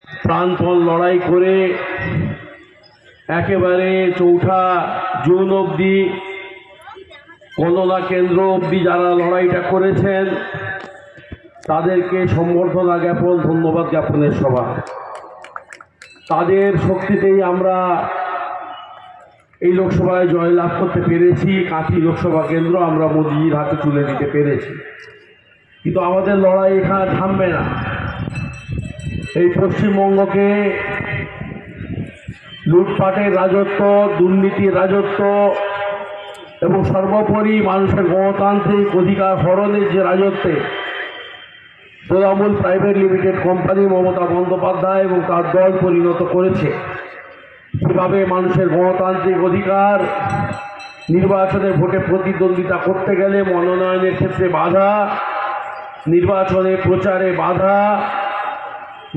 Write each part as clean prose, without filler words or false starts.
প্রাণপণ লড়াই করে একেবারে 4 জুন অবধি গণনা কেন্দ্র অবধি যারা লড়াইটা করেছেন তাদেরকে সম্বর্ধনা জ্ঞাপন, ধন্যবাদ জ্ঞাপনের সভা। তাদের শক্তিতেই আমরা এই লোকসভায় জয়লাভ করতে পেরেছি। কাঁথি লোকসভা কেন্দ্র আমরা মোদিজির হাতে তুলে দিতে পেরেছি। কিন্তু আমাদের লড়াই এখানে থামবে না। এই পশ্চিমবঙ্গকে লুটপাটের রাজত্ব, দুর্নীতির রাজত্ব এবং সর্বোপরি মানুষের গণতান্ত্রিক অধিকার হরণের যে রাজত্বে Trinamool private limited company Mamata Bandyopadhyay এবং তার দল পরিণত করেছে, যেভাবে মানুষের গণতান্ত্রিক অধিকার, নির্বাচনে ভোটে প্রতিদ্বন্দ্বিতা করতে গেলে মনোনয়নের ক্ষেত্রে বাধা, নির্বাচনে প্রচারে বাধা,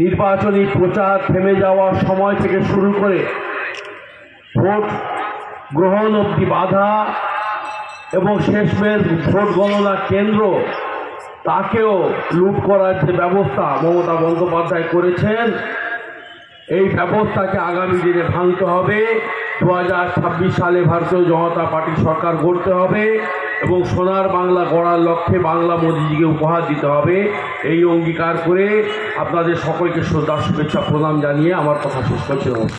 নির্বাচনী প্রচার থেমে যাওয়ার সময় থেকে শুরু করে ভোট গ্রহণ অবধি বাধা এবং শেষমেশ ভোট গণনা কেন্দ্র তাকেও লুট করার যে ব্যবস্থা মমতা বন্দ্যোপাধ্যায় করেছেন, এই ব্যবস্থাকে আগামী দিনে ভাঙতে হবে। 2026 সালে ভারতীয় জনতা পার্টি সরকার গড়তে হবে এবং সোনার বাংলা গড়ার লক্ষ্যে বাংলা মোদিজিকে উপহার দিতে হবে। এই অঙ্গীকার করে আপনাদের সকলকে শ্রদ্ধা, শুভেচ্ছা, প্রণাম জানিয়ে আমার কথা শেষ করছি।